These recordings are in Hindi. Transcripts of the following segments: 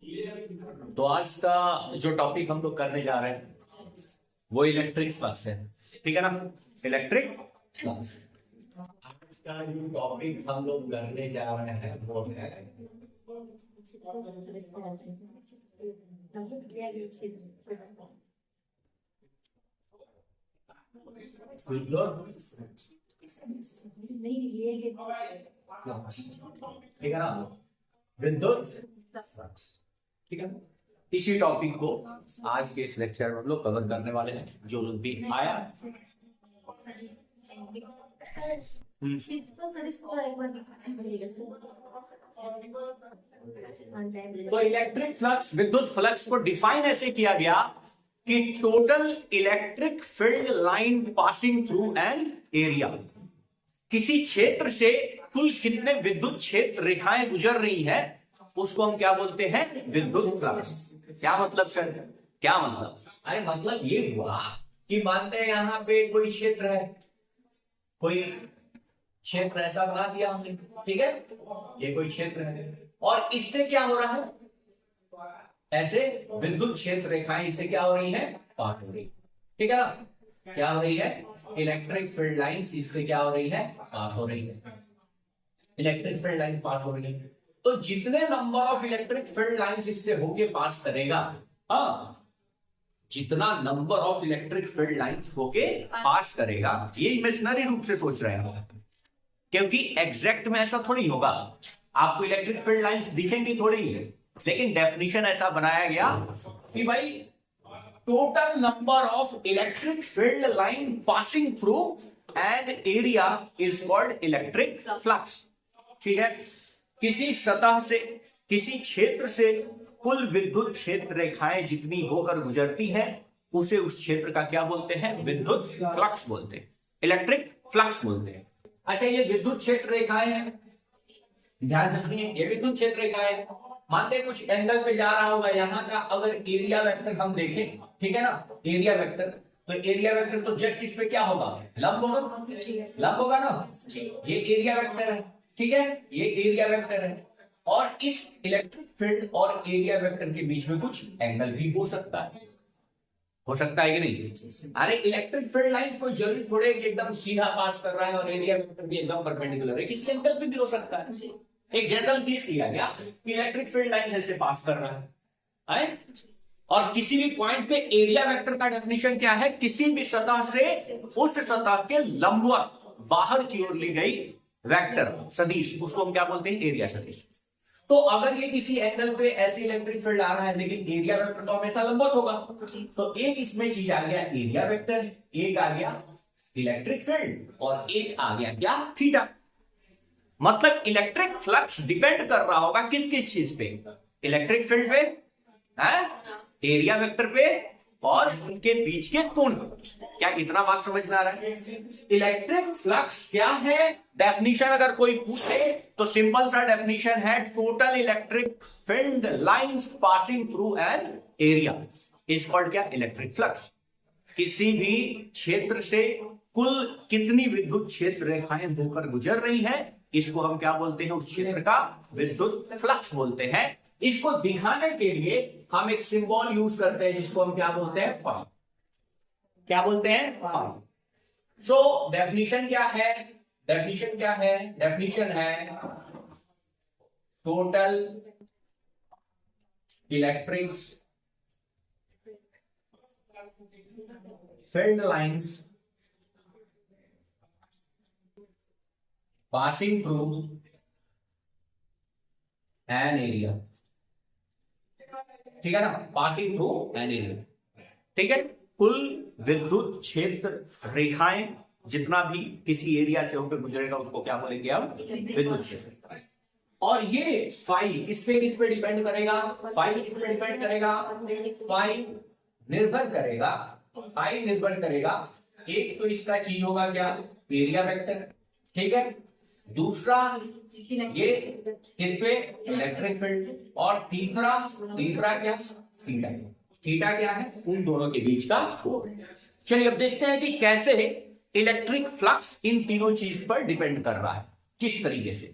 तो आज का जो टॉपिक हम लोग करने जा रहे हैं वो इलेक्ट्रिक फ्लक्स है, ठीक है ना। इलेक्ट्रिक फ्लक्स आज का जो टॉपिक हम लोग करने जा रहे हैं वो है ठीक है ना, विद्युत फ्लक्स, ठीक है। इसी टॉपिक को आज के इस लेक्चर में हम लोग कवर करने वाले हैं। जो लोग भी आया तो इलेक्ट्रिक फ्लक्स, विद्युत फ्लक्स को डिफाइन ऐसे किया गया कि total electric field line passing through an area. किसी क्षेत्र से कुल कितने विद्युत क्षेत्र रेखाएं गुजर रही हैं उसको हम क्या बोलते हैं, विद्युत फ्लक्स। क्या मतलब सर, क्या मतलब? अरे मतलब ये हुआ कि मानते हैं यहां पे कोई क्षेत्र है, कोई क्षेत्र ऐसा बना दिया हमने, ठीक है। ये कोई क्षेत्र है और इससे क्या हो रहा है, ऐसे विद्युत क्षेत्र रेखाएं इससे क्या हो रही है, पास हो रही, ठीक है ना। क्या हो रही है, इलेक्ट्रिक फील्ड लाइंस इससे क्या हो रही है, पास हो रही है। इलेक्ट्रिक फील्ड लाइन पास हो रही है तो जितने number of electric field lines इससे होके पास करेगा, हाँ, जितना number of electric field lines होके पास करेगा, ये इमेजिनरी रूप से सोच रहे हैं क्योंकि एग्जैक्ट में ऐसा थोड़ी होगा, आपको इलेक्ट्रिक फील्ड लाइंस दिखेंगी थोड़ी ही, लेकिन डेफिनेशन ऐसा बनाया गया कि भाई total number of electric field line passing through an area is called electric flux, ठीक है। किसी सतह से, किसी क्षेत्र से कुल विद्युत क्षेत्र रेखाएं जितनी होकर गुजरती हैं उसे उस क्षेत्र का क्या बोलते हैं, विद्युत फ्लक्स बोलते हैं, इलेक्ट्रिक फ्लक्स बोलते हैं। अच्छा, ये विद्युत क्षेत्र रेखाएं हैं, ध्यान से सुनिए, ये विद्युत क्षेत्र रेखाएं हैं। मानते हैं कुछ एंगल पे जा रहा होगा, यहाँ का अगर एरिया वेक्टर हम देखें, ठीक है ना, एरिया वेक्टर, तो एरिया वेक्टर तो जस्ट इस पे क्या होगा, लंब होगा, लंब होगा ना। ये एरिया वेक्टर है, ठीक है, ये एरिया वेक्टर है और इस इलेक्ट्रिक फील्ड और एरिया वेक्टर के बीच में कुछ एंगल भी हो सकता है, हो सकता है कि नहीं। अरे इलेक्ट्रिक फील्ड लाइन कोई जरूरी थोड़े कि एकदम सीधा पास कर रहा है और एरिया वेक्टर भी एकदम परपेंडिकुलर है, किसी एंगल पे भी हो सकता है। एक जनरल केस लिया गया कि इलेक्ट्रिक फील्ड लाइन ऐसे पास कर रहा है और किसी भी पॉइंट पे एरिया वेक्टर का डेफिनेशन क्या है, किसी भी सतह से उस सतह के लंबवत बाहर की ओर ली गई वेक्टर सदिश, उसको हम क्या बोलते हैं, एरिया सदिश। तो अगर ये किसी एंगल पे ऐसी इलेक्ट्रिक फील्ड आ रहा है लेकिन एरिया वेक्टर तो हमेशा लंबवत होगा, तो एक इसमें चीज आ गया एरिया वेक्टर, एक आ गया इलेक्ट्रिक फील्ड और एक आ गया क्या, थीटा। मतलब इलेक्ट्रिक फ्लक्स डिपेंड कर रहा होगा किस किस चीज पे, इलेक्ट्रिक फील्ड पे, एरिया वेक्टर पे और उनके बीच के कोण। क्या इतना बात समझ में आ रहा है? इलेक्ट्रिक फ्लक्स क्या है, डेफिनेशन अगर कोई पूछे तो सिंपल सा डेफिनेशन है, total electric field lines passing through an area is called क्या, इलेक्ट्रिक फ्लक्स। किसी भी क्षेत्र से कुल कितनी विद्युत क्षेत्र रेखाएं होकर गुजर रही हैं इसको हम क्या बोलते हैं, उस क्षेत्र का विद्युत फ्लक्स बोलते हैं। इसको दिखाने के लिए हम एक सिंबल यूज करते हैं जिसको हम क्या बोलते हैं, फाई। क्या बोलते हैं, फाई। सो डेफिनेशन क्या है, डेफिनेशन क्या है, डेफिनेशन है total electric field lines passing through an area, ठीक है ना, पासिंग थ्रू एन एरिया, ठीक है। कुल विद्युत क्षेत्र रेखाएं जितना भी किसी एरिया से होकर गुजरेगा उसको क्या बोलेंगे हम, विद्युत क्षेत्र। और ये फाई किस पे डिपेंड करेगा, फाई किस पे डिपेंड करेगा, फाई निर्भर करेगा, फाई निर्भर करेगा, एक तो इसका चीज होगा क्या, एरिया वेक्टर, ठीक है, दूसरा ये किस पे, इलेक्ट्रिक फील्ड, और तीसरा क्या, थीटा। थीटा क्या है, उन दोनों के बीच का कोण। चलिए अब देखते हैं कि कैसे इलेक्ट्रिक फ्लक्स इन तीनों चीज पर डिपेंड कर रहा है, किस तरीके से।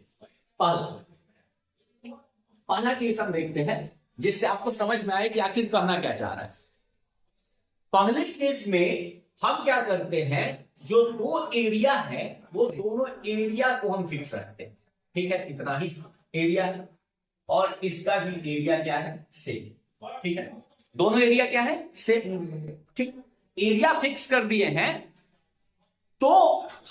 पहला केस हम देखते हैं जिससे आपको समझ में आए कि आखिर कहना क्या चाह रहा है। पहले केस में हम क्या करते हैं, जो दो एरिया है वो दोनों एरिया को हम फिक्स रखते हैं, ठीक है, इतना ही एरिया है और इसका भी एरिया क्या है, सेम, ठीक है, दोनों एरिया क्या है, सेम, ठीक, एरिया फिक्स कर दिए हैं। तो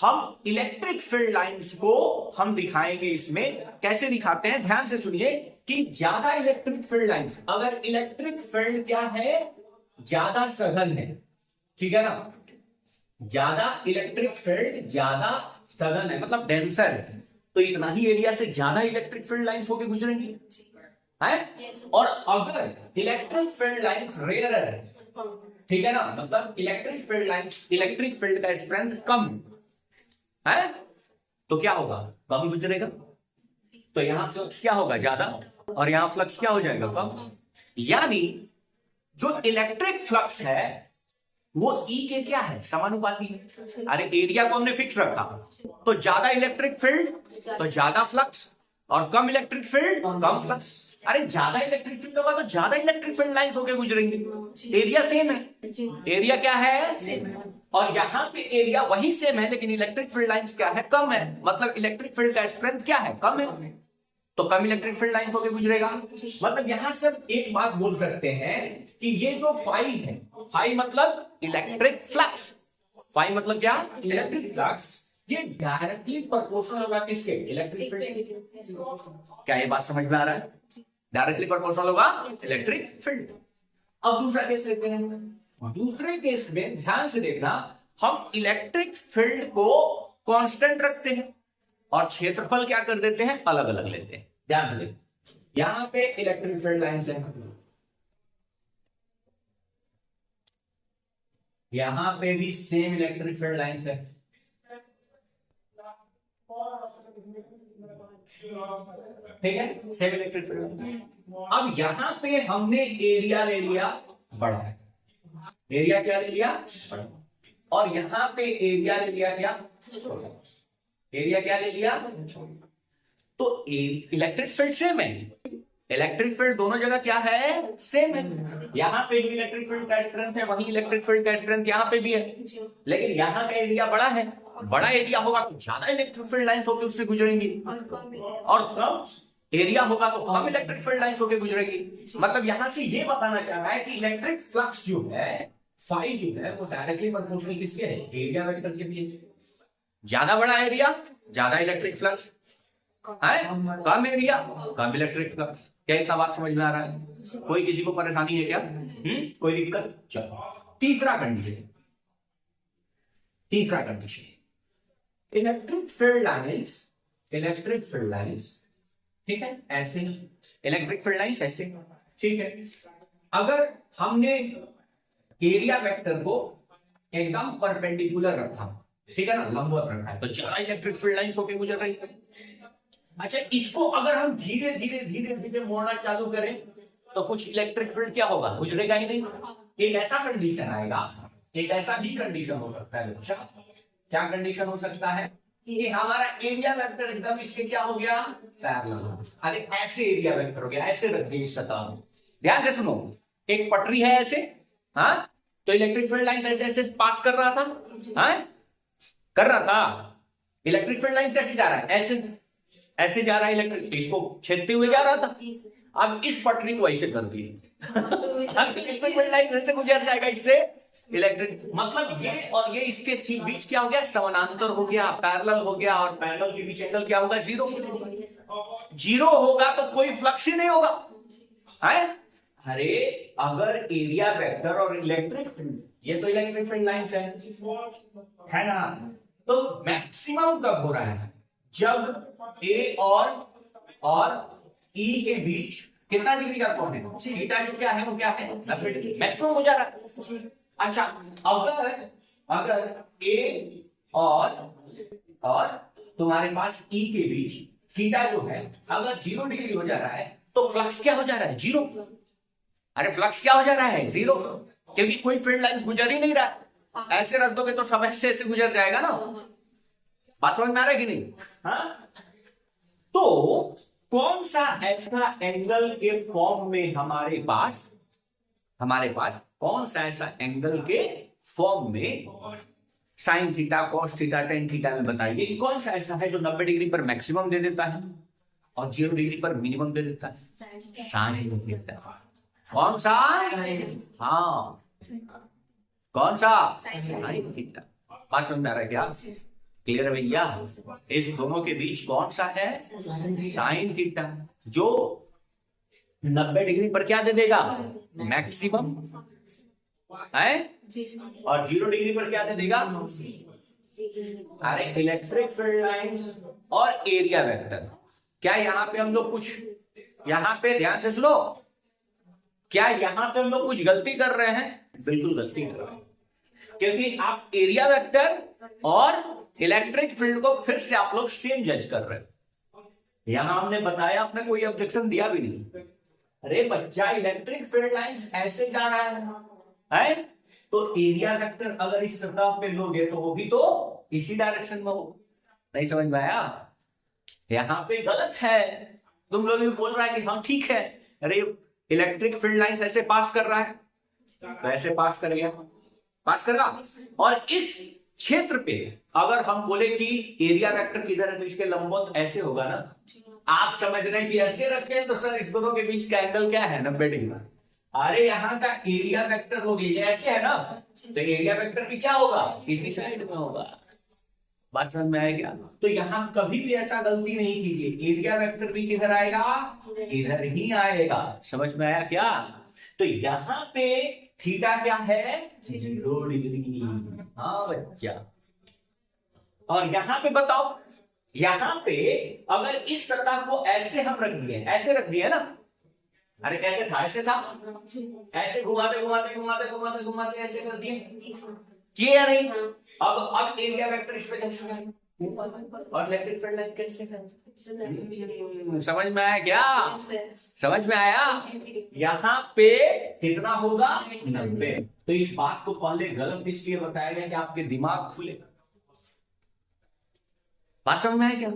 हम इलेक्ट्रिक फील्ड लाइंस को हम दिखाएंगे, इसमें कैसे दिखाते हैं, ध्यान से सुनिए कि ज्यादा इलेक्ट्रिक फील्ड लाइंस, अगर इलेक्ट्रिक फील्ड क्या है, ज्यादा सघन है, ठीक है ना, ज्यादा इलेक्ट्रिक फील्ड ज्यादा सघन है मतलब डेंसर है, तो इतना ही एरिया से ज्यादा इलेक्ट्रिक फील्ड लाइंस होकर गुजरेंगी है। और अगर इलेक्ट्रिक फील्ड लाइंस रेयर है, ठीक है ना, मतलब इलेक्ट्रिक फील्ड का स्ट्रेंथ कम है, तो क्या होगा, कम गुजरेगा, तो यहां फ्लक्स क्या होगा, ज्यादा, और यहां फ्लक्स क्या हो जाएगा, कम। यानी जो इलेक्ट्रिक फ्लक्स है वो ई के क्या है, समानुपाती है। अरे एरिया को हमने फिक्स रखा, तो ज्यादा इलेक्ट्रिक फील्ड तो ज्यादा फ्लक्स, और कम इलेक्ट्रिक फील्ड कम फ्लक्स। अरे ज्यादा इलेक्ट्रिक फील्ड होगा तो ज्यादा इलेक्ट्रिक फील्ड लाइंस होकर गुजरेंगी, एरिया सेम है, एरिया क्या है, और यहां पे एरिया वही सेम है लेकिन इलेक्ट्रिक फील्ड लाइंस क्या है, कम है, मतलब इलेक्ट्रिक फील्ड का स्ट्रेंथ क्या है, कम है, तो कम इलेक्ट्रिक फील्ड लाइंस होकर गुजरेगा। मतलब यहां से एक बात बोल सकते हैं कि ये जो फाई है, फाई मतलब इलेक्ट्रिक फ्लक्स, फाई मतलब क्या, इलेक्ट्रिक फ्लक्स, ये डायरेक्टली प्रोपोर्शनल होगा किसके, इलेक्ट्रिक फील्ड। क्या ये बात समझ में आ रहा है, डायरेक्टली प्रोपोर्शनल होगा इलेक्ट्रिक फील्ड। अब दूसरा केस लेते हैं, दूसरे केस में ध्यान से देखना, हम इलेक्ट्रिक फील्ड को कांस्टेंट रखते हैं और क्षेत्रफल क्या कर देते हैं, अलग अलग लेते हैं। ध्यान से देखो, यहां पे इलेक्ट्रिक फील्ड लाइंस है, यहां पे भी सेम इलेक्ट्रिक फील्ड लाइंस है, ठीक है, सेम इलेक्ट्रिक फील्ड। अब यहां पे हमने एरिया ले लिया बड़ा है, एरिया क्या ले लिया बड़ा, और यहां पे एरिया ले लिया क्या छोटा, एरिया क्या ले लिया, तो इलेक्ट्रिक फील्ड सेम है, इलेक्ट्रिक फील्ड दोनों जगह क्या है, सेम है। यहां पे भी इलेक्ट्रिक फील्ड का स्ट्रेंथ है, वहीं इलेक्ट्रिक फील्ड का स्ट्रेंथ यहां पे भी है, लेकिन यहां का एरिया बड़ा है, बड़ा एरिया होगा तो ज्यादा इलेक्ट्रिक फील्ड लाइंस होकर उससे गुजरेंगी, और कम एरिया होगा तो कम इलेक्ट्रिक फील्ड लाइंस होकर गुजरेगी। मतलब यहां से ये बताना चाह रहा है कि इलेक्ट्रिक फ्लक्स जो है, फाई जो है, वो डायरेक्टली प्रोपोर्शनल किसके है, एरिया वेक्टर के भी है। ज्यादा बड़ा एरिया ज्यादा इलेक्ट्रिक फ्लक्स है, कम एरिया कम इलेक्ट्रिक फ्लक्स। क्या इतना बात समझ में आ रहा है, कोई किसी को परेशानी है क्या, कोई दिक्कत। चलो तीसरा कंडीशन, तीसरा कंडीशन, इलेक्ट्रिक फील्ड लाइंस, ठीक है, ऐसे इलेक्ट्रिक फील्ड लाइंस ऐसे, ठीक है, अगर हमने एरिया वेक्टर को एकदम परपेंडिकुलर रखा, ठीक है ना, लंबवत रखा है, तो ज्यादा इलेक्ट्रिक फील्ड लाइंस होकर गुजर रही है। अच्छा, इसको अगर हम धीरे धीरे धीरे धीरे मोड़ना चालू करें तो कुछ इलेक्ट्रिक फील्ड क्या होगा, गुजरेगा ही नहीं। एक ऐसा कंडीशन आएगा, एक ऐसा भी कंडीशन हो सकता है बच्चा, क्या कंडीशन हो सकता है कि हमारा एरिया वेक्टर एकदम इसके क्या हो गया, पैरेलल। अरे ऐसे एरिया वेक्टर हो गया, ऐसे रख दिए सतह। ध्यान से सुनो, एक पटरी है ऐसे, हाँ, तो इलेक्ट्रिक फील्ड लाइन ऐसे ऐसे पास कर रहा था, हाँ, कर रहा था, इलेक्ट्रिक फील्ड लाइन कैसे जा रहा है, ऐसे ऐसे जा रहा है इलेक्ट्रिक, इसको छेदते हुए जा रहा था। अब इस पटरी को ऐसे कर दिए, अब इलेक्ट्रिक फील्ड लाइन ऐसे गुजर जाएगा इससे इलेक्ट्रिक, मतलब ये और ये इसके बीच क्या हो गया, समानांतर हो गया, पैरेलल हो गया, और पैरेलल के बीच एंगल क्या होगा, जीरो। जीरो होगा तो कोई फ्लक्स ही नहीं होगा, है। अरे अगर एरिया वेक्टर और इलेक्ट्रिक फील्ड, ये तो इलेक्ट्रिक फील्ड लाइंस है ना, तो मैक्सिमम कब हो रहा है, जब ए और ई के बीच कितना डिग्री का कोण है, थीटा जो क्या है वो क्या है, मैक्सिमम हो जा रहा है। अच्छा, अगर ए और तुम्हारे पास ई के बीच थीटा जो है अगर 0 डिग्री हो जा रहा है तो फ्लक्स क्या हो जा रहा है, 0। अरे फ्लक्स क्या हो जा रहा है, 0, क्योंकि कोई फील्ड लाइंस गुजर ही नहीं रहा। ऐसे रख दोगे तो सब ऐसे गुजर जाएगा ना। बात समझ में आ रहा है कि नहीं, हाँ? तो कौन सा ऐसा एंगल के फॉर्म में हमारे पास कौन सा ऐसा एंगल के फॉर्म में sine theta, cos theta, tan theta में बताइए कि कौन सा ऐसा है जो 90 डिग्री पर मैक्सिमम दे देता है और 0 डिग्री पर मिनिमम दे देता है? Sine theta. कौन सा? हाँ, कौन सा? Sine theta. बात समझ में आ रहा है क्या? क्लियर है भैया? इस दोनों के बीच कौन सा है? साइन थीटा, जो 90 डिग्री पर क्या दे देगा? मैक्सिमम है, और 0 डिग्री पर क्या दे देगा? अरे इलेक्ट्रिक फील्ड लाइंस और एरिया वेक्टर। क्या यहाँ पे हम लोग कुछ, यहाँ पे ध्यान से सुनो, क्या यहाँ पे हम लोग कुछ गलती कर रहे हैं? बिल्कुल गलती कर रहे हैं, क्योंकि आप एरिया वेक्टर और इलेक्ट्रिक फील्ड को फिर से आप लोग सेम जज कर रहे हैं। यहां हमने बताया, आपने कोई ऑब्जेक्शन दिया भी नहीं। अरे बच्चा, इलेक्ट्रिक फील्ड लाइंस ऐसे जा रहा है, तो एरिया वेक्टर अगर इस सतह पे लोगे तो वो भी तो इसी डायरेक्शन में हो। नहीं समझ में आया? यहां पे गलत है। तुम लोग भी बोल रहा है कि हाँ ठीक है, अरे इलेक्ट्रिक फील्ड लाइंस ऐसे पास कर रहा है तो ऐसे पास करेगा, पास करेगा। और इस क्षेत्र पे अगर हम बोले कि एरिया वेक्टर किधर है तो इसके लंबवत ऐसे होगा ना। आप समझ रहे हैं कि ऐसे रखें तो सर इस दोनों के बीच का एंगल क्या है? 90 डिग्री। अरे यहाँ का एरिया वेक्टर हो गया, ये ऐसे है ना, तो एरिया वेक्टर भी क्या होगा? इसी साइड में होगा। बात समझ में आएगा? तो यहाँ कभी भी ऐसा गलती नहीं कीजिए, एरिया वेक्टर भी किधर आएगा? इधर ही आएगा। समझ में आया क्या? तो यहाँ पे थीटा क्या है? 0 डिग्री। हाँ बच्चा, और यहाँ पे बताओ, यहाँ पे अगर इस सतह को ऐसे हम रख दिए, ऐसे रख दिए ना, अरे कैसे था? ऐसे था, ऐसे घुमाते घुमाते घुमाते घुमाते घुमाते ऐसे कर दिए, किए या नहीं? अब एरिया वेक्टर इस पे कैसे आएगा और इलेक्ट्रिक फील्ड लाइन कैसे? समझ में आया क्या? समझ में आया? यहाँ पे कितना होगा? 90। तो इस बात को पहले गलत इसलिए बताया गया कि आपके दिमाग खुले। बात समझ में आया क्या?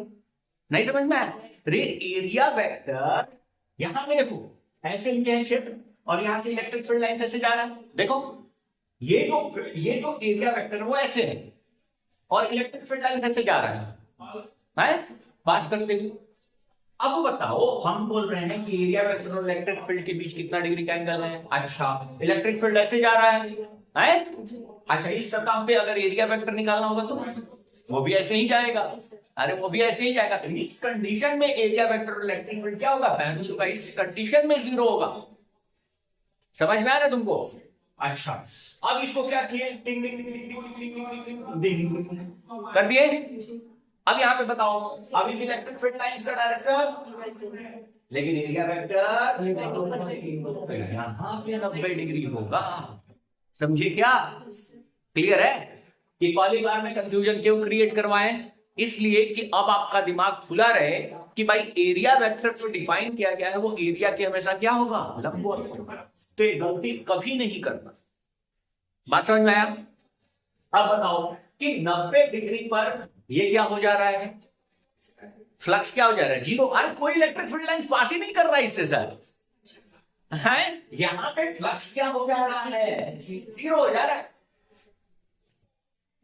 नहीं समझ में आया? रे एरिया वेक्टर यहां पे देखो ऐसे ही है क्षेत्र, और यहां से इलेक्ट्रिक फील्ड लाइन ऐसे जा रहा है। देखो ये जो एरिया वेक्टर वो ऐसे है और इलेक्ट्रिक फील्ड लाइन ऐसे जा रहा है पास करते हुए। अब बताओ, हम बोल रहे हैं कि एरिया वेक्टर और इलेक्ट्रिक फील्ड के बीच कितना डिग्री का एंगल है? अच्छा, इलेक्ट्रिक फील्ड ऐसे जा रहा है? अच्छा, इस सतह पे अगर एरिया वेक्टर निकालना होगा तो वो भी ऐसे ही जाएगा। अरे वो भी ऐसे ही जाएगा। तो इस कंडीशन में एरिया वेक्टर और इलेक्ट्रिक फील्ड क्या होगा? बैलेंस होगा। इस कंडीशन में 0 होगा। समझ में आ रहा है तुमको? अच्छा, अब इसको क्या किए? टिंग टिंग टिंग टिंग कर दिए। अब यहाँ पे बताओ, अभी इलेक्ट्रिक फील्ड लाइन का डायरेक्शन, लेकिन एरिया वेक्टर यहाँ पे 90 डिग्री होगा। समझे क्या? क्लियर है? कि पहली बार में कंफ्यूजन क्यों क्रिएट करवाएं? इसलिए कि अब आपका दिमाग खुला रहे कि भाई एरिया वेक्टर जो डिफाइन किया गया है वो एरिया के हमेशा क्या होगा? लंबवत होगा। तो ये गलती कभी नहीं करना। बात समझ में आया? अब बताओ कि 90 डिग्री पर ये क्या हो जा रहा है? फ्लक्स क्या हो जा रहा है? 0। अरे कोई इलेक्ट्रिक फील्ड लाइन पास ही नहीं कर रहा है इससे सर, है? यहां पे फ्लक्स क्या हो जा रहा है? 0 हो जा रहा है,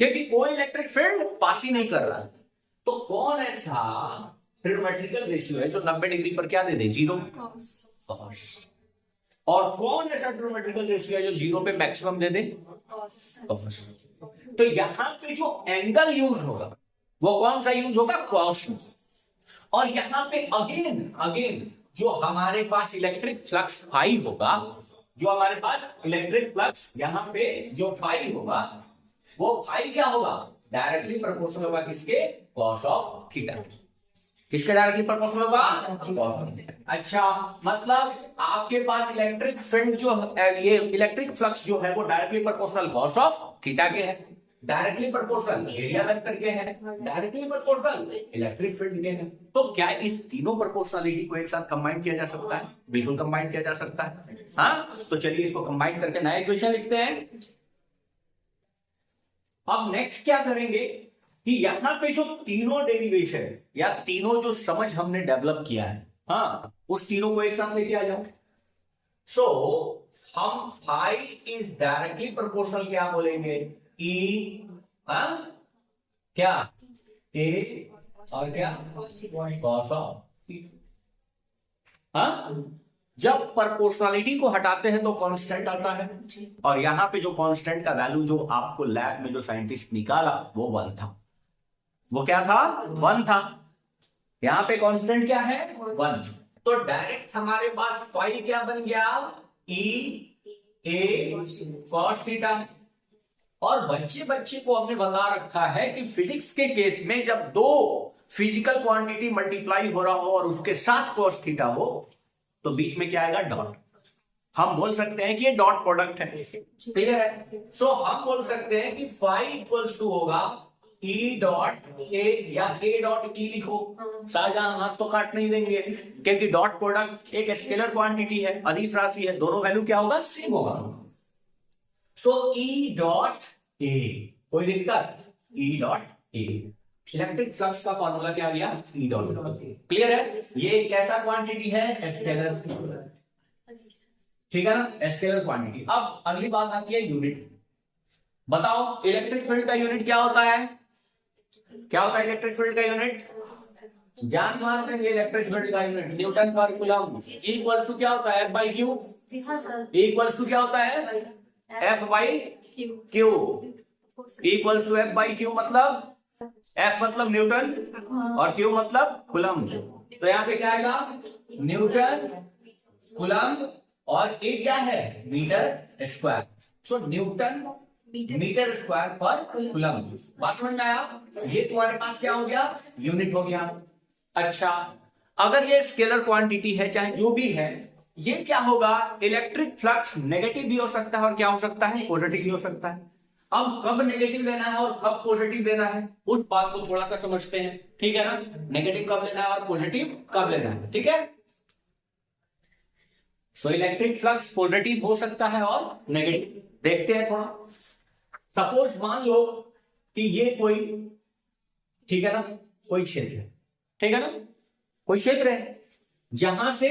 क्योंकि कोई इलेक्ट्रिक फील्ड पास ही नहीं कर रहा। तो कौन ऐसा ट्रिग्नोमेट्रिकल रेशियो है जो 90 डिग्री पर क्या दे दे? 0। और कौन ऐसा ट्रिग्नोमेट्रिकल रेशियो है जो 0 पे मैक्सिमम दे दे? कॉस। तो यहां पे जो एंगल यूज होगा वो कौन सा यूज होगा? कॉस। और यहां पे अगेन जो हमारे पास इलेक्ट्रिक फ्लक्स फाई होगा, जो हमारे पास इलेक्ट्रिक फ्लक्स यहां पे जो फाई होगा, वो फाई क्या होगा? डायरेक्टली प्रोपोर्शनल होगा किसके? Cos of theta. किसके डायरेक्टली प्रोपोर्शनल होगा? Cos of theta. अच्छा, मतलब आपके पास इलेक्ट्रिक फील्ड जो ये इलेक्ट्रिक फ्लक्स जो है वो directly proportional cos of theta के है, डायरेक्टली प्रोपोर्शनल एरिया वेक्टर के है, डायरेक्टली प्रोपोर्शनल इलेक्ट्रिक फील्ड के है। तो क्या इस तीनों प्रोपोर्शनलिटी को एक साथ कंबाइन किया जा सकता है? बिल्कुल कंबाइन किया जा सकता है। हाँ, तो चलिए इसको कंबाइन करके नया इक्वेशन लिखते हैं। अब नेक्स्ट क्या करेंगे कि यहां पे जो तीनों डेरिवेशन या तीनों जो समझ हमने डेवलप किया है हाँ, उस तीनों को एक साथ लेके आ जाओ। सो हम फाई इज डायरेक्टली प्रोपोर्शनल क्या बोलेंगे, ई, क्या, ए और क्या, कॉस ऑफ। जब प्रोपोर्शनलिटी को हटाते हैं तो कांस्टेंट आता है, और यहां पे जो कांस्टेंट का वैल्यू जो आपको लैब में जो साइंटिस्ट निकाला वो 1 था। वो क्या था, 1 था। यहां पे कांस्टेंट क्या है, 1। तो डायरेक्ट हमारे पास फाई क्या बन गया, ई ए कॉस थीटा। और बच्चे बच्चे को हमने बता रखा है कि फिजिक्स के केस में जब दो फिजिकल क्वांटिटी मल्टीप्लाई हो रहा हो और उसके साथ कॉस थीटा हो तो बीच में क्या आएगा, डॉट। हम बोल सकते हैं कि ये डॉट प्रोडक्ट है, क्लियर है। सो हम बोल सकते हैं कि फाई इक्वल्स टू होगा ई डॉट ए, या ए डॉट ई लिखो। शाहजहां हाथ तो काट नहीं देंगे, क्योंकि डॉट प्रोडक्ट एक स्केलर क्वांटिटी है, अदिश राशि है, दोनों वैल्यू क्या होगा, सेम होगा। सो ई डॉट ए, कोई दिक्कत, E dot A. Electric flux का फॉर्मूला क्या दिया, ई डॉट। क्लियर है, ये कैसा क्वांटिटी है, स्केलर, ठीक है ना, स्केलर क्वांटिटी। अब अगली बात आती है यूनिट। बताओ इलेक्ट्रिक फील्ड का यूनिट क्या होता है, क्या होता है इलेक्ट्रिक फील्ड का यूनिट, जान मारते हैं इलेक्ट्रिक फील्ड का यूनिट न्यूटन पर कूलम इक्वल्स टू क्या होता है, F by Q. Equals to क्या होता है, F by Q. Equals to F by Q मतलब एफ मतलब न्यूटन और क्यू मतलब कूलम। तो यहाँ पे क्या आएगा, न्यूटन कूलम, और ए क्या है, मीटर स्क्वायर। सो न्यूटन मीटर स्क्वायर पर कूलम। बात समझ में आया, ये तुम्हारे पास क्या हो गया, यूनिट हो गया। अच्छा, अगर ये स्केलर क्वांटिटी है चाहे जो भी है, ये क्या होगा, इलेक्ट्रिक फ्लक्स नेगेटिव भी हो सकता है और क्या हो सकता है, पॉजिटिव भी हो सकता है। अब कब नेगेटिव लेना है और कब पॉजिटिव लेना है उस बात को थोड़ा सा समझते हैं, ठीक है ना। नेगेटिव कब लेना है और पॉजिटिव कब लेना है, ठीक है। सो इलेक्ट्रिक फ्लक्स पॉजिटिव हो सकता है और नेगेटिव, देखते हैं थोड़ा। सपोज मान लो कि ये कोई, ठीक है ना, कोई क्षेत्र है, ठीक है ना, कोई क्षेत्र है जहां से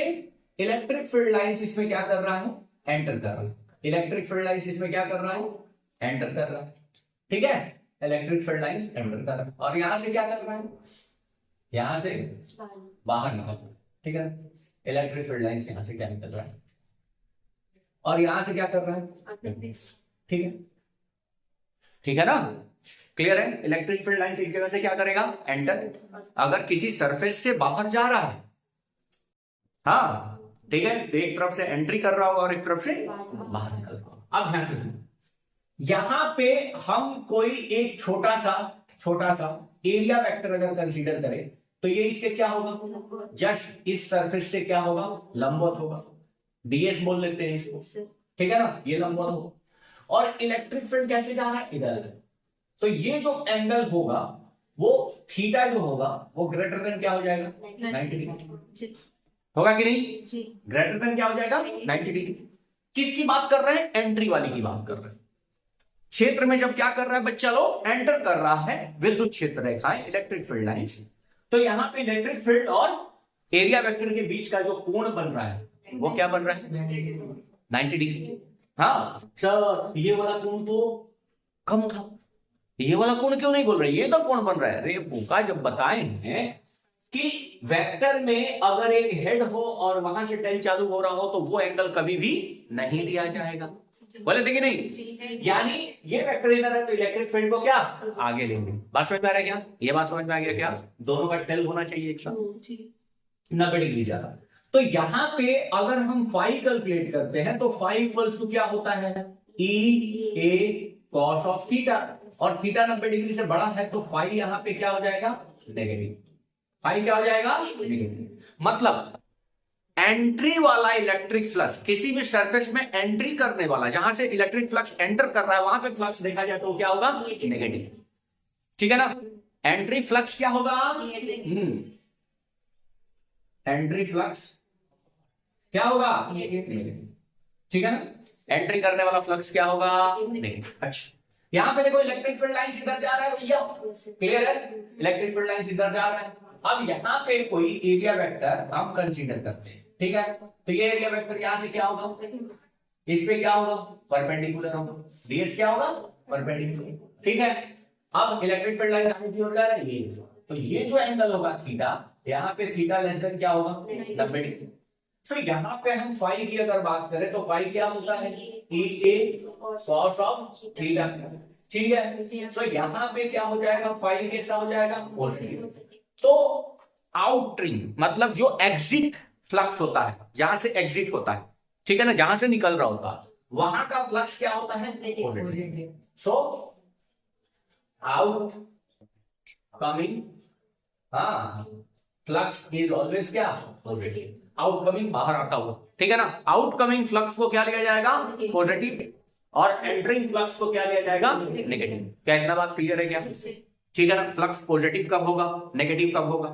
इलेक्ट्रिक फील्ड लाइंस इसमें क्या कर रहा है, एंटर कर रहा है। इलेक्ट्रिक फील्ड लाइंस इसमें क्या कर रहा है, एंटर कर रहा है, ठीक है। इलेक्ट्रिक फील्ड लाइंस एंटर कर रहा है, और यहां से क्या कर रहा है, यहां से बाहर निकल रहा है, ठीक है। इलेक्ट्रिक फील्ड लाइंस यहां से क्या निकल रहा है और यहां से क्या कर रहा है, ठीक है, ठीक है ना, क्लियर है। इलेक्ट्रिक फील्ड लाइंस एक जगह से क्या करेगा, एंटर। अगर किसी सरफेस से बाहर जा रहा है, हाँ ठीक है, तो एक तरफ से एंट्री कर रहा होगा और एक तरफ से बाहर निकल रहा होगा। अब ध्यान से सुनो, यहां पे हम कोई एक छोटा सा एरिया वेक्टर अगर कंसीडर करें तो ये इसके क्या होगा, जस्ट इस सरफेस से क्या होगा, लंबवत होगा। डीएस बोल लेते हैं इसको, ठीक है ना, ये लंबवत होगा। और इलेक्ट्रिक फील्ड कैसे जा रहा है, इधर। तो ये जो एंगल होगा वो थीटा जो होगा वो ग्रेटर देन क्या हो जाएगा, 90 डिग्री होगा कि नहीं, ग्रेटर देन क्या हो जाएगा, 90 डिग्री। किसकी बात कर रहे हैं, एंट्री वाली की बात कर रहे हैं। क्षेत्र में जब क्या कर रहा है बच्चा लोग, एंटर कर रहा है विद्युत क्षेत्र रेखाएं, इलेक्ट्रिक फील्ड लाइंस। तो यहां पे इलेक्ट्रिक फील्ड और एरिया वेक्टर के बीच का जो कोण बन रहा है वो क्या बन रहा है, 90 डिग्री। हाँ सर, ये वाला कोण तो कम था, ये वाला कोण क्यों नहीं बोल रहे, ये तो कोण बन रहा है। अरे भूखा, जब बताए हैं कि वेक्टर में अगर एक हेड हो और वहां से टेल चालू हो रहा हो तो वो एंगल कभी भी नहीं लिया जाएगा, बोले थे कि नहीं। यानी ये वेक्टर इधर है तो इलेक्ट्रिक फील्ड को क्या आगे लेंगे। बात समझ में आ रहा है क्या, ये बात समझ में आ गया क्या, दोनों का टेल होना चाहिए एक साथ 90 डिग्री ज्यादा। तो यहां पे अगर हम फाई कैलकुलेट करते हैं तो फाई इक्वल्स टू क्या होता है, ई ए कॉस ऑफ थीटा, और थीटा 90 डिग्री से बड़ा है तो फाई यहां पे क्या हो जाएगा, नेगेटिव। फाई क्या हो जाएगा, नेगेटिव। मतलब एंट्री वाला इलेक्ट्रिक फ्लक्स, किसी भी सरफेस में एंट्री करने वाला, जहां से इलेक्ट्रिक फ्लक्स एंटर कर रहा है वहां पे फ्लक्स देखा जाए तो क्या होगा, नेगेटिव, ठीक है ना। एंट्री फ्लक्स क्या होगा, एंट्री फ्लक्स क्या होगा, ठीक है ना। एंट्री करने वाला फ्लक्स क्या होगा, नेगेटिव। अच्छा, यहां पे देखो इलेक्ट्रिक फील्ड लाइंस इधर जा रहा है भैया, क्लियर है, इलेक्ट्रिक फील्ड लाइंस इधर जा रहा है अब यहाँ पे कोई एरिया वेक्टर हम कंसीडर करते हैं, ठीक है। तो ये एरिया वेक्टर यहाँ से क्या होगा, इस पे क्या होगा, परपेंडिकुलर होगा, डीएस क्या होगा, परपेंडिकुलर, ठीक है। अब इलेक्ट्रिक फील्ड लाइन कहां की ओर जा रहा है, ये, तो ये जो एंगल होगा थीटा, यहाँ पे थीटा लेस देन क्या होगा, 90 डिग्री। तो यहाँ पे हम फाई की अगर बात करें तो फाई क्या होता है, cos ऑफ थीटा, ठीक है। तो यहाँ पे क्या हो जाएगा, फाई कैसा हो जाएगा, पॉजिटिव। तो आउटरिंग मतलब जो एग्जिट फ्लक्स होता है, जहां से एग्जिट होता है, ठीक है ना, जहां से निकल रहा होता है, वहां का फ्लक्स क्या होता है, पॉजिटिव। सो आउट कमिंग, हाँ, फ्लक्स इज ऑलवेज क्या, पॉजिटिव। आउटकमिंग बाहर आता हुआ, ठीक है ना, आउटकमिंग फ्लक्स को क्या लिया जाएगा, पॉजिटिव, और एंटरिंग फ्लक्स को क्या लिया जाएगा, नेगेटिव। क्या इतना बात क्लियर है क्या, ठीक है ना। फ्लक्स पॉजिटिव कब होगा, नेगेटिव कब होगा।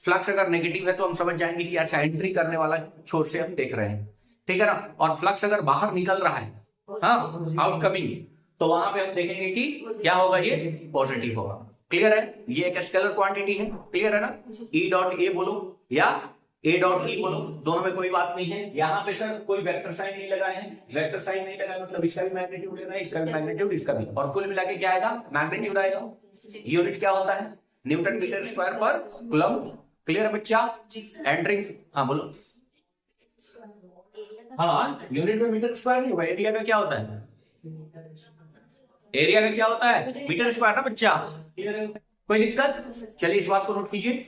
फ्लक्स अगर नेगेटिव है तो हम समझ जाएंगे कि अच्छा एंट्री करने वाला छोर से हम देख रहे हैं, ठीक है ना। और फ्लक्स अगर बाहर निकल रहा है, हाँ, आउटकमिंग, तो वहां पे हम देखेंगे कि क्या होगा, ये पॉजिटिव होगा। क्लियर है, ये एक स्केलर क्वांटिटी है, क्लियर है ना। ई डॉट ए बोलो या ए डॉट ई बोलो, दोनों में कोई बात नहीं है। यहाँ पे सर कोई वेक्टर साइन नहीं लगा है, वेक्टर साइन नहीं लगा मतलब इसका भी मैग्नीट्यूड लेना है, इसका भी मैग्नीट्यूड, इसका भी, और कुल मिला के क्या आएगा, मैग्नीट्यूड आएगा। यूनिट क्या होता है, न्यूटन मीटर स्क्वायर पर कूलम्ब। क्लियर है बच्चा, एंट्रिंग, हाँ बोलो, हाँ, यूनिट में मीटर स्क्वायर नहीं होगा, एरिया का क्या होता है, एरिया का क्या होता है, मीटर स्क्वायर ना बच्चा। क्लियर है, कोई दिक्कत, चलिए इस बात को नोट कीजिए।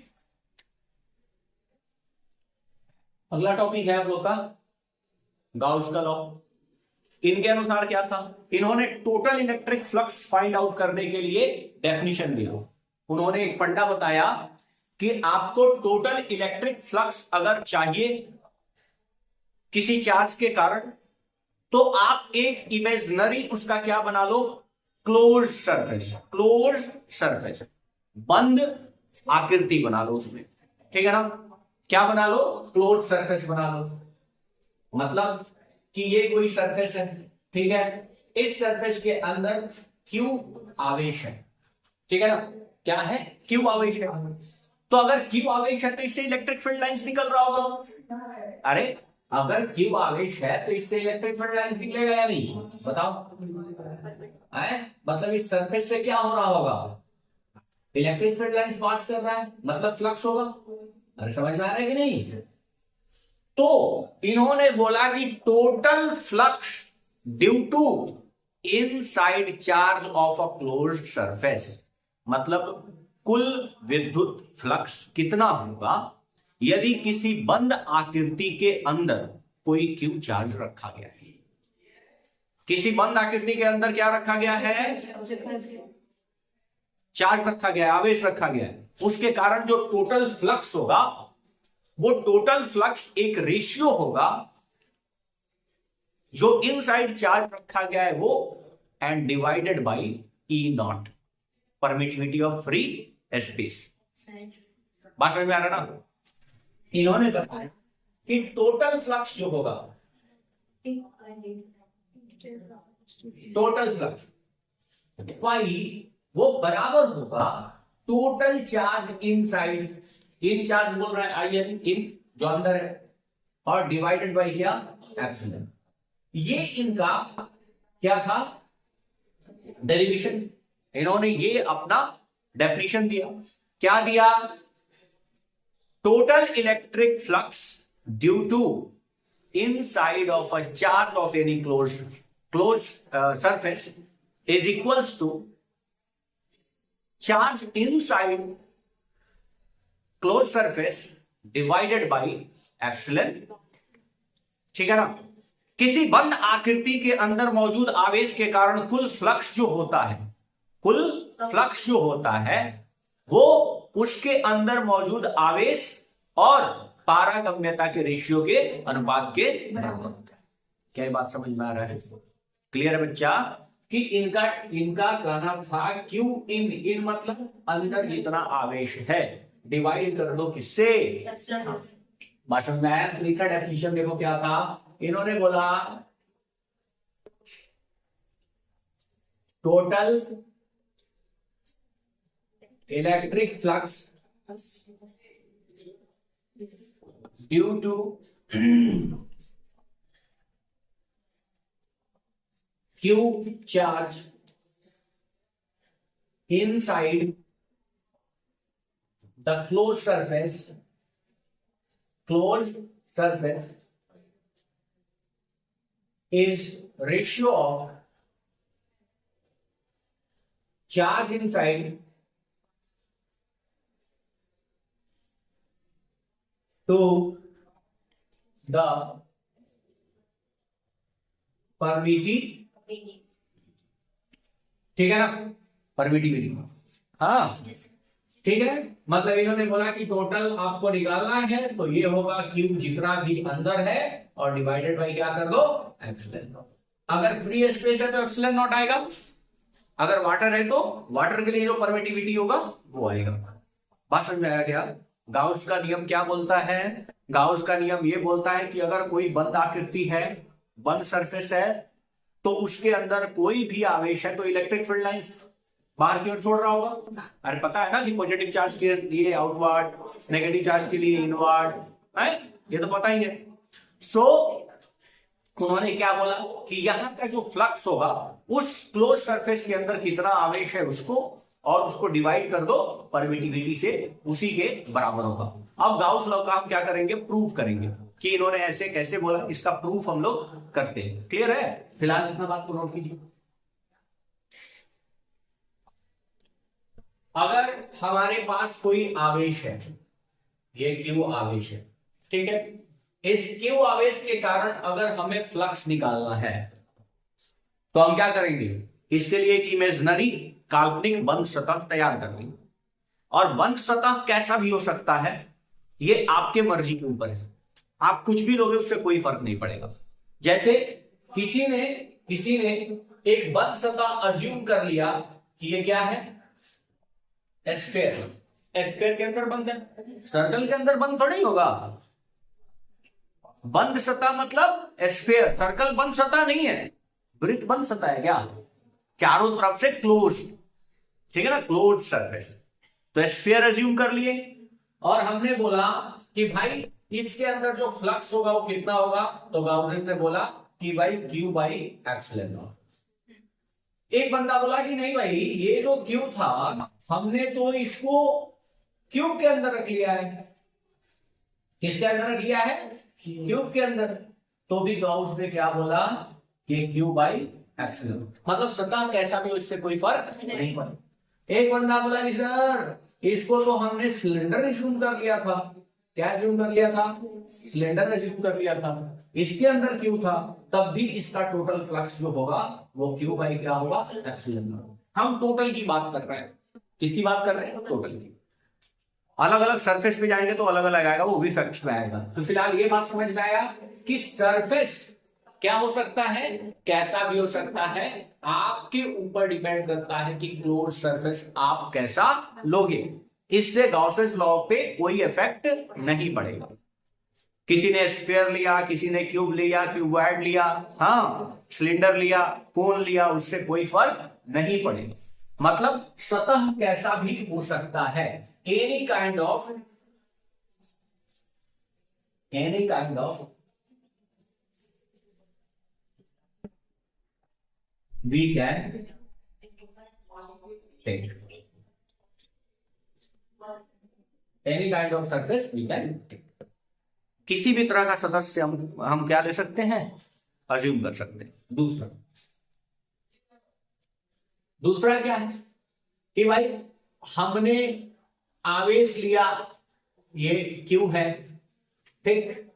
अगला टॉपिक है आप लोग का गाउस का लॉ। इनके अनुसार क्या था, इन्होंने total electric flux find out करने के लिए डेफिनेशन दिया। उन्होंने एक फंडा बताया कि आपको टोटल इलेक्ट्रिक फ्लक्स अगर चाहिए किसी चार्ज के कारण, तो आप एक इमेजिनरी उसका क्या बना लो, क्लोज सरफेस, क्लोज सरफेस, बंद आकृति बना लो उसमें, ठीक है ना। क्या बना लो, क्लोज सरफेस बना लो। मतलब कि ये कोई सरफेस है, ठीक है, इस सरफेस के अंदर क्यू आवेश है, ठीक है ना, क्या है, क्यू आवेश है। तो अगर क्यू आवेश है तो इससे इलेक्ट्रिक फील्ड लाइंस निकल रहा होगा। अरे अगर क्यू आवेश है तो इससे इलेक्ट्रिक फील्ड लाइंस निकलेगा या नहीं, बताओ, मतलब इस सरफेस से क्या हो रहा होगा, इलेक्ट्रिक फील्ड लाइंस पास कर रहा है, मतलब फ्लक्स होगा। अरे समझ में आ रहा है कि नहीं। तो इन्होंने बोला कि total flux due to inside charge of a closed surface, मतलब कुल विद्युत फ्लक्स कितना होगा यदि किसी बंद आकृति के अंदर कोई क्यू चार्ज रखा गया है। किसी बंद आकृति के अंदर क्या रखा गया है, चार्ज रखा गया है, आवेश रखा गया है, उसके कारण जो टोटल फ्लक्स होगा वो टोटल फ्लक्स एक रेशियो होगा जो इनसाइड चार्ज रखा गया है वो, and divided by E not, permittivity of free space. बात समझ में आ रहा ना। इन्होंने बताया कि टोटल फ्लक्स जो होगा, टोटल फ्लक्स फाई, वो बराबर होगा total charge inside, in charge बोल रहा है आई एन, इन जो अंदर है, और डिवाइडेड बाय क्या, एप्सिलॉन। ये इनका क्या था, डेरिवेशन। इन्होंने ये अपना डेफिनेशन दिया, क्या दिया, total electric flux due to inside of a charge of any close surface is equals to charge inside close surface divided by epsilon, ठीक है ना। किसी बंद आकृति के अंदर मौजूद आवेश के कारण कुल फ्लक्स जो होता है, कुल फ्लक्स जो होता है वो उसके अंदर मौजूद आवेश और पारगम्यता के रेशियो के अनुपात के बराबर होता है। क्या ये बात समझ में आ रहा है, क्लियर है बच्चा। कि इनका कहना था क्यू इन, इन मतलब अंदर जितना आवेश है, डिवाइड कर दो किससे, बात समझ में आया। इनका डेफिनेशन देखो क्या था, इन्होंने बोला total electric flux due to Q charge inside the closed surface is ratio of charge inside to the permittivity, ठीक है ना, परमिटिविटी। हाँ ठीक है, मतलब इन्होंने बोला कि टोटल आपको निकालना है तो ये होगा क्यू जितना भी अंदर है और डिवाइडेड बाई क्या कर दो, एप्सिलॉन नॉट। अगर फ्री स्पेस है तो एप्सिलॉन नॉट आएगा, अगर वाटर है तो वाटर के लिए जो परमिटिविटी होगा वो आएगा। बात समझ में आया क्या? गाउस का नियम क्या बोलता है? गाउस का नियम ये बोलता है कि अगर कोई बंद आकृति है, बंद सरफेस है, तो उसके अंदर कोई भी आवेश है तो इलेक्ट्रिक फील्ड लाइंस बाहर की ओर छोड़ रहा होगा। अरे पता है ना कि पॉजिटिव चार्ज के लिए आउटवर्ड, नेगेटिव चार्ज के लिए इनवर्ड है, ये तो पता ही है। सो उन्होंने क्या बोला कि यहां का जो फ्लक्स होगा उस क्लोज सरफेस के अंदर कितना आवेश है उसको, और उसको डिवाइड कर दो परमिटिविटी से, उसी के बराबर होगा। अब गाउस लॉ का हम क्या करेंगे, प्रूव करेंगे कि इन्होंने ऐसे कैसे बोला, इसका प्रूफ हम लोग करते हैं। क्लियर है? फिलहाल इतना बात को नोट कीजिए। अगर हमारे पास कोई आवेश है, ये क्यू आवेश है, ठीक है, इस क्यू आवेश के कारण अगर हमें फ्लक्स निकालना है तो हम क्या करेंगे, इसके लिए एक इमेजिनरी काल्पनिक बंद सतह तैयार कर लेंगे। और बंद सतह कैसा भी हो सकता है, ये आपके मर्जी के ऊपर है, आप कुछ भी लोगे उससे कोई फर्क नहीं पड़ेगा। जैसे किसी ने एक बंद सतह अज्यूम कर लिया कि ये क्या है, स्फीयर। स्फीयर के अंदर बंद है, सर्कल के अंदर बंद थोड़ी होगा। बंद सतह मतलब स्फीयर, सर्कल बंद सतह नहीं है, वृत्त बंद सतह है क्या, चारों तरफ से क्लोज, ठीक है ना, क्लोज सरफेस। तो स्फीयर अज्यूम कर लिए और हमने बोला कि भाई इसके अंदर जो फ्लक्स होगा वो कितना होगा, तो गाउस ने बोला कि भाई क्यू बाई एप्सिलॉन नॉट। एक बंदा बोला कि नहीं भाई ये जो क्यू था हमने तो इसको क्यूब के अंदर रख लिया है। किसके अंदर रख लिया है, क्यूब के अंदर। तो भी गाउस ने क्या बोला कि क्यू बाई एप्सिलॉन, मतलब सतह कैसा भी उससे कोई फर्क नहीं पड़ता। एक बंदा बोला कि सर इसको तो हमने सिलेंडर अज्यूम कर लिया था। क्या अज्यूम कर लिया था, सिलेंडर अज्यूम कर लिया था, इसके अंदर क्यू था, तब भी इसका टोटल फ्लक्स जो होगा वो क्यू बाई क्या होगा, एप्सिलॉन नॉट। हम टोटल की बात कर रहे हैं, किसकी बात कर रहे हैं, टोटल की। अलग अलग सरफेस पे जाएंगे तो अलग अलग आएगा, वो भी फैक्ट्स में आएगा। तो फिलहाल ये बात समझ में आया कि सरफेस क्या हो सकता है, कैसा भी हो सकता है, आपके ऊपर डिपेंड करता है कि क्लोज सरफेस आप कैसा लोगे। इससे गॉसेस लॉ पे कोई इफेक्ट नहीं पड़ेगा। किसी ने स्फीयर लिया, किसी ने क्यूब लिया, क्यूबॉइड लिया, हाँ सिलेंडर लिया, कोन लिया, उससे कोई फर्क नहीं पड़ेगा। मतलब सतह कैसा भी हो सकता है, any kind of we can take any kind of surface we can take। किसी भी तरह का सदस्य हम क्या ले सकते हैं, अज्यूम कर सकते हैं। दूसरा क्या है कि भाई हमने आवेश लिया, ये क्यू है, ठीक,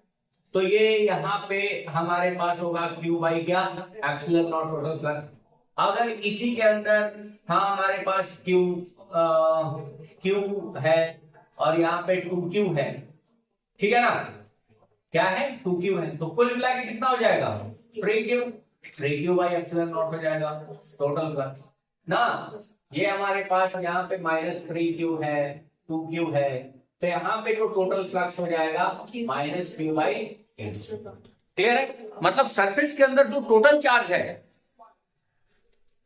तो ये यहां पे हमारे पास होगा क्यू बाई क्या, एप्सिलॉन नॉट टोटल फ्लक्स। अगर इसी के अंदर हाँ हमारे पास क्यू है और यहाँ पे 2Q है, ठीक है ना, क्या है 2Q है, तो कुल मिला के कितना हो जाएगा, 3Q बाई एप्सिलॉन नॉट हो जाएगा टोटल फ्लक्स ना। ये हमारे पास यहाँ पे -3Q है, 2Q है, तो यहाँ पे जो टोटल फ्लक्स हो जाएगा -Q बाई। क्लियर है? मतलब सरफेस के अंदर जो टोटल चार्ज है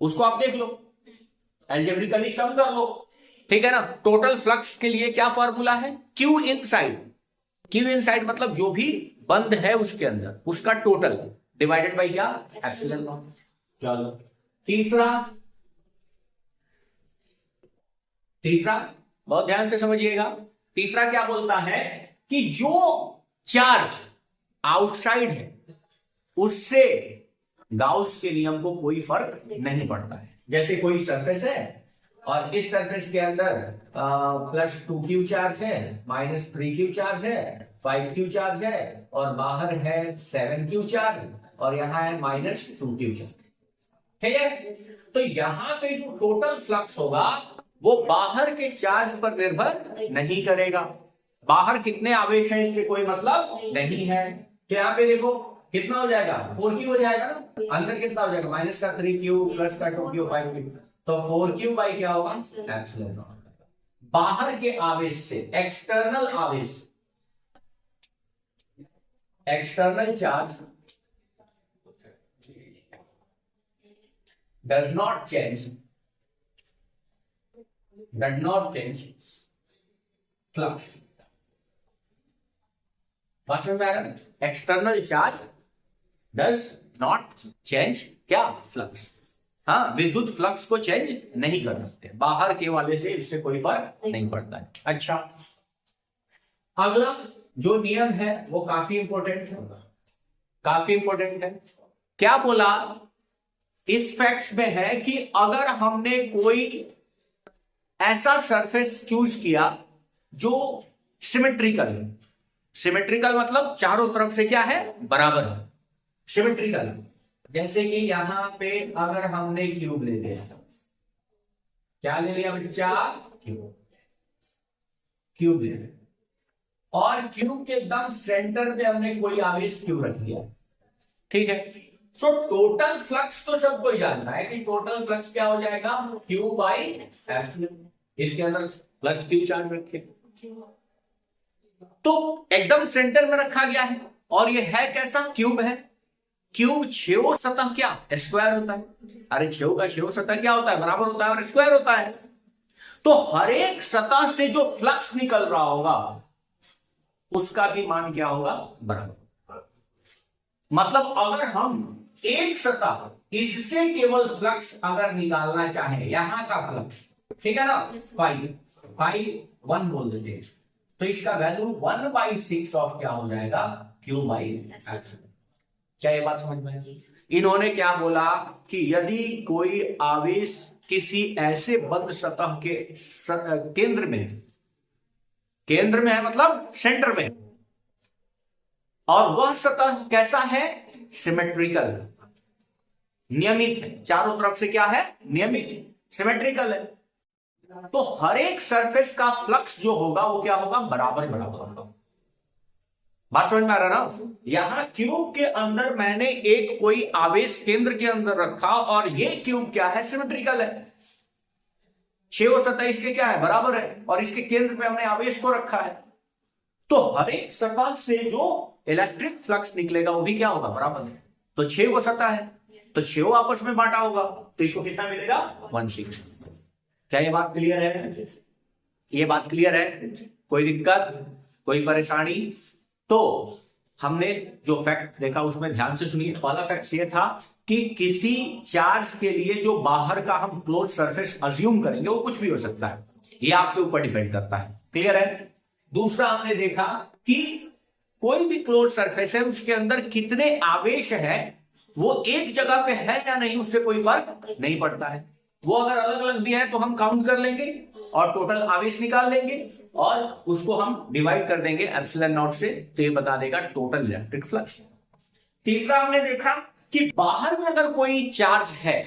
उसको आप देख लो, एल्जेब्रिकली सम कर लो, ठीक है ना। टोटल फ्लक्स के लिए क्या फॉर्मूला है, Q इनसाइड, क्यू इनसाइड मतलब जो भी बंद है उसके अंदर उसका टोटल डिवाइडेड बाई क्या, एप्सिलॉन नॉट। चलो तीसरा बहुत ध्यान से समझिएगा। तीसरा क्या बोलता है कि जो चार्ज आउटसाइड है उससे गाउस के नियम को कोई फर्क नहीं पड़ता है। जैसे कोई सरफेस है और इस सरफेस के अंदर +2q चार्ज है, -3q चार्ज है, 5q चार्ज है और बाहर है 7q चार्ज और यहां है -2q चार्ज। ठीक है, तो यहां पे जो टोटल फ्लक्स होगा वो बाहर के चार्ज पर निर्भर नहीं करेगा। बाहर कितने आवेश हैं इससे कोई मतलब नहीं है। तो यहाँ पे देखो कितना हो जाएगा, 4q हो जाएगा ना, अंदर कितना हो जाएगा, -3q + 2q 5q, तो 4q बाई क्या होगा, एप्सिलॉन नॉट। बाहर के आवेश से एक्सटर्नल आवेश, external charge does not change flux। बात समझ में आ रहा है? External charge does not change क्या, फ्लक्स। हाँ, विद्युत फ्लक्स को चेंज नहीं कर सकते, बाहर के वाले से इससे कोई फर्क नहीं पड़ता है। अच्छा, अगला जो नियम है वो काफी इंपॉर्टेंट है। क्या बोला, इस फैक्ट्स में है कि अगर हमने कोई ऐसा सरफेस चूज किया जो सिमेट्रिकल मतलब चारों तरफ से क्या है, बराबर है, सिमेट्रिकल। जैसे कि यहां पे अगर हमने क्यूब ले लिया, क्या ले लिया बच्चा, क्यूब ले लिया और क्यूब के एकदम सेंटर पे हमने कोई आवेश क्यू रख दिया। ठीक है, सो टोटल फ्लक्स तो सबको ही जानना है कि टोटल फ्लक्स क्या हो जाएगा, क्यू बाई एप्सिलॉन। इसके अंदर +q चार्ज रखे तो एकदम सेंटर में रखा गया है और ये है कैसा, क्यूब है। क्यूब छेव सतह क्या, स्क्वायर होता है। अरे छेव का छेव सतह क्या होता है, बराबर होता है और स्क्वायर होता है। तो हर एक सतह से जो फ्लक्स निकल रहा होगा उसका भी मान क्या होगा, बराबर। मतलब अगर हम एक सतह इससे केवल फ्लक्स अगर निकालना चाहें, यहां का फ्लक्स, ठीक है ना, 1 बोल देते हैं, तो इसका वैल्यू 1/6 ऑफ क्या हो जाएगा, q बाई एप्सिलॉन। क्या ये बात समझ में है? इन्होंने क्या बोला कि यदि कोई आवेश किसी ऐसे बंद सतह के केंद्र में है मतलब सेंटर में, और वह सतह कैसा है, सिमेट्रिकल, नियमित है, चारों तरफ से क्या है, नियमित, सिमेट्रिकल है, तो हर एक सरफेस का फ्लक्स जो होगा वो क्या होगा, बराबर होगा। बात समझ में आ रहा ना? यहां क्यूब के अंदर मैंने एक कोई आवेश केंद्र के अंदर रखा और ये क्यूब क्या है, सिमेट्रिकल है, छह सतह इसके क्या है, बराबर है, और इसके केंद्र पे हमने आवेश को रखा है, तो हर एक सतह से जो इलेक्ट्रिक फ्लक्स निकलेगा वो भी क्या होगा, बराबर है। तो 6 सतह है तो 6 आपस में बांटा होगा, तो इसको कितना मिलेगा, 1/6। क्या ये बात क्लियर है? ये बात क्लियर है? कोई दिक्कत, कोई परेशानी? तो हमने जो फैक्ट देखा उसमें ध्यान से सुनिए। पहला फैक्ट ये था कि किसी चार्ज के लिए जो बाहर का हम क्लोज सरफेस अज्यूम करेंगे वो कुछ भी हो सकता है, ये आपके ऊपर डिपेंड करता है। क्लियर है? दूसरा हमने देखा कि कोई भी क्लोज सरफेस है उसके अंदर कितने आवेश है वो एक जगह पे है या नहीं उससे कोई फर्क नहीं पड़ता है। वो अगर अलग अलग भी है तो हम काउंट कर लेंगे और टोटल आवेश निकाल लेंगे और उसको हम डिवाइड कर देंगे एप्सिलॉन नॉट से, तो ये बता देगा टोटल इलेक्ट्रिक फ्लक्स। तीसरा हमने देखा कि बाहर में अगर कोई चार्ज है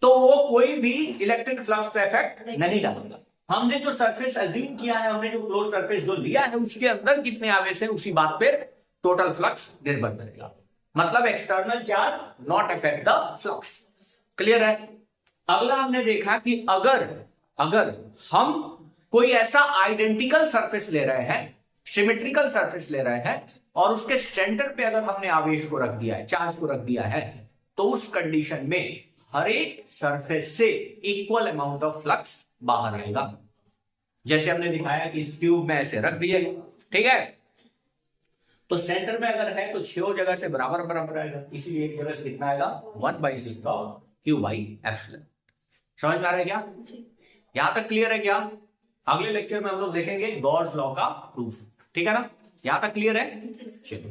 तो वो कोई भी इलेक्ट्रिक फ्लक्स पे इफेक्ट नहीं डालेगा। हमने जो सरफेस अज्यूम किया है, हमने जो क्लोज सरफेस जो लिया है उसके अंदर कितने आवेश है उसी बात पे टोटल फ्लक्स निर्भर करेगा। मतलब external charge not affect the flux. Clear है? अगला हमने देखा कि अगर हम कोई ऐसा आइडेंटिकल सरफेस ले रहे हैं, सिमेट्रिकल सरफेस ले रहे हैं और उसके सेंटर पे अगर हमने आवेश को रख दिया है, चार्ज को रख दिया है, तो उस कंडीशन में हर एक सरफेस से इक्वल अमाउंट ऑफ फ्लक्स बाहर आएगा। जैसे हमने दिखाया कि इस क्यूब में ऐसे रख दिए ठीक है, तो सेंटर में अगर है तो 6 जगह से बराबर बराबर आएगा, इसीलिए एक जगह से कितना आएगा 1/6 Q/ε। समझ में आ रहा है क्या? यहां तक क्लियर है क्या? अगले लेक्चर में हम लोग देखेंगे गॉस लॉ का प्रूफ। ठीक है ना, यहां तक क्लियर है? चलो।